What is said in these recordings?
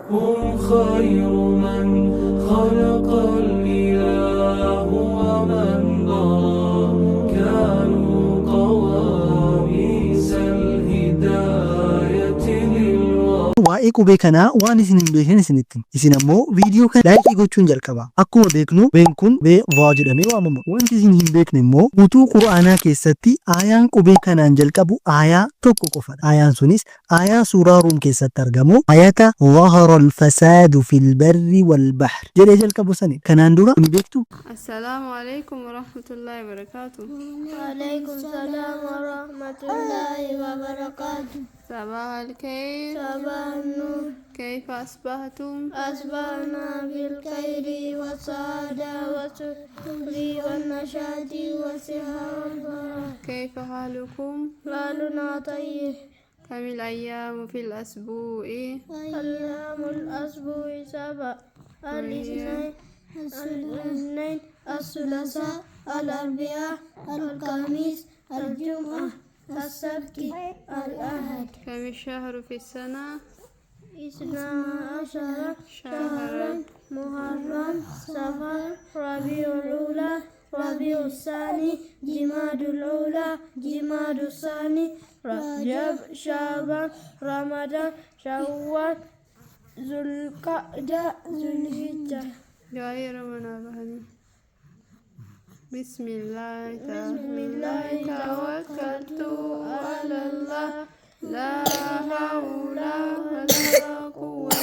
هم خير من خلق الإله ومن ضرى كانوا قواميس الهداية للورى. waa'ee qubee kanaa waan isin hin beekne isinittin isin ammoo viidiyoo kana laayikii gochuun jalqaba. Akkuma beeknu qubeen kun qubee vaa jedhamee waamama. Wanti isin hin beekne immoo guutuu qura'aanaa keessatti aayaan qubee kanaan jalqabu aayaa tokko qofadha. Aayaan sunis aayaa suuraa ruum keessatti argamu ayata dhahara alfasaadu fil barri wal bahri jedhee jalqabu sanidha. Kanaan dura ni beektu? Assalaamu alaikum warahmatullahi wabarakatuh. وعليكم السلام ورحمة الله وبركاته. صباح الخير. صباح النور. كيف أصبحتم؟ أصبحنا بالخير والسعادة والسرور والنشاط والصحة والفرح. كيف حالكم؟ حالنا طيب. كم الأيام في الأسبوع؟ أيام الأسبوع 7: الاثنين الثلاثاء الأربعاء الخميس الجمعة السبت الأحد. كم الشهر في السنة؟ 12 شهرا: محرم، صفر، ربيع الأولى، ربيع الثاني، جماد الأولى، جماد الثاني، رجب، شعبان، رمضان، شوال، ذو القعدة، ذو الحجة. غير منابهني. بسم الله توكلت على الله لا حول ولا قوة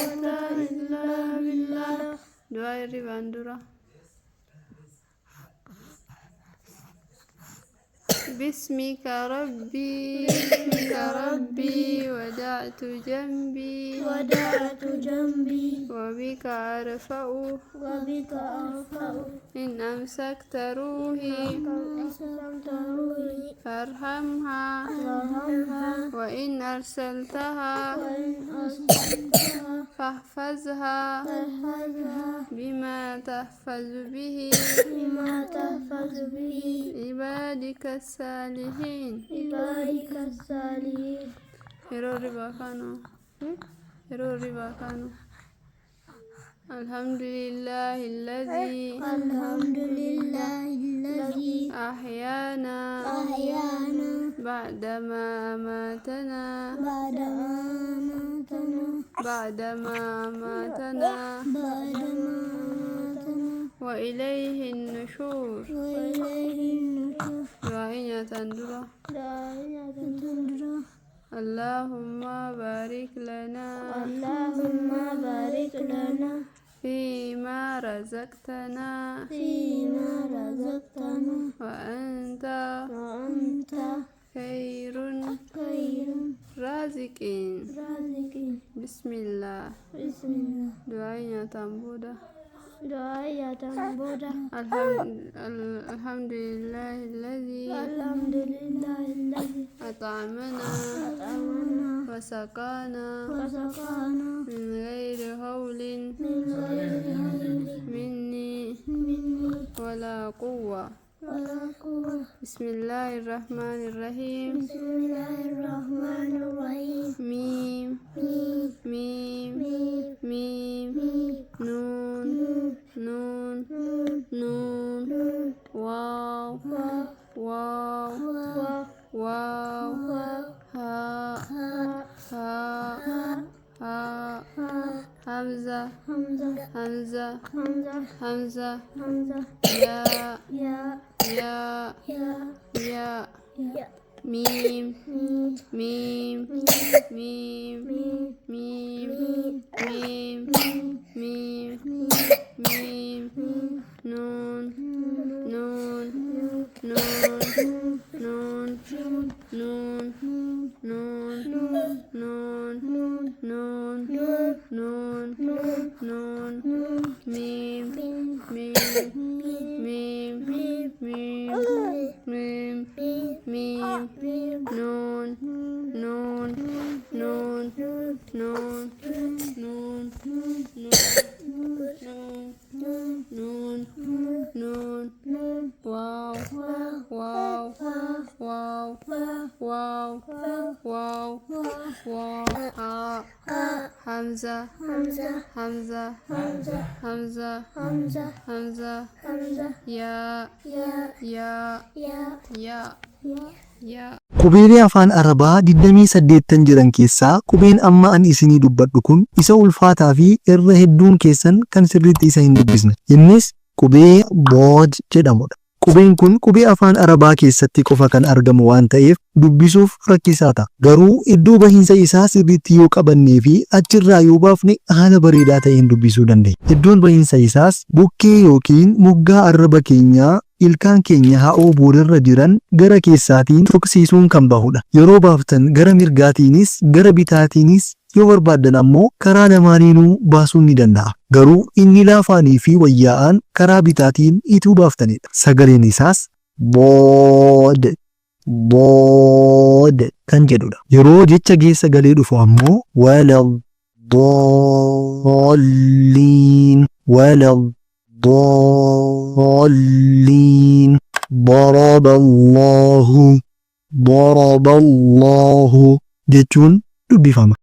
إلا بالله. دعاء الرباندرة. باسمك ربي ودعت جنبي وبك أرفع إن أمسكت روحي فارحمها وإن أرسلتها فاحفظها بما تحفظ به عبادك الصالحين. يرو ربا كانوا. الحمد لله الذي أحيانا بعدما أماتنا وإليه النشور. دعائنا تندرا. اللهم بارك لنا فيما رزقتنا وأنت خير الرازقين. بسم الله. دعائنا تنبودا. الحمد لله الذي أطعمنا وسقانا من غير حول مني ولا قوة. بسم الله الرحمن الرحيم. ميم نون واو ها همزة يا ميم نون ميم همزة همزة همزة همزة همزة همزة همزة همزة يا يا يا يا يا يا يا Qubeelee afaan Arabaa 28 jiran keessaa qubeen amma an isinii dubbadhu kun isa ulfaataa fi irra hedduun keessan kan sirriitti isa hin dubbisne. Innis qubee bood jedhamudha. Qubeen kun qubee afaan Arabaa keessatti qofa kan argamu waan ta'eef dubbisuuf rakkisaa ta'a. Garuu iddoo bahiinsa isaa sirriitti yoo qabannee fi achirraa yoo baafne haala bareedaa ta'een dubbisuu dandeenya. Iddoon bahiinsa isaas bukkee yookiin moggaa arraba keenyaa ilkaan keenya ha'oo boodarra jiran gara keessaatiin tuqsiisuun kan bahudha. Yeroo baaftan gara mirgaatiinis gara bitaatiinis yoo barbaaddan ammoo karaa lamaaniinuu baasuun ni danda'a. Garuu inni laafaanii fi wayyaa'aan karaa bitaatiin ituu baaftaniidha. Sagaleen isaas bood bood kan jedhudha. Yeroo jecha geessa galee dhufu ammoo walal dolliin walal ضالين ضرب الله jechuun dubbifama.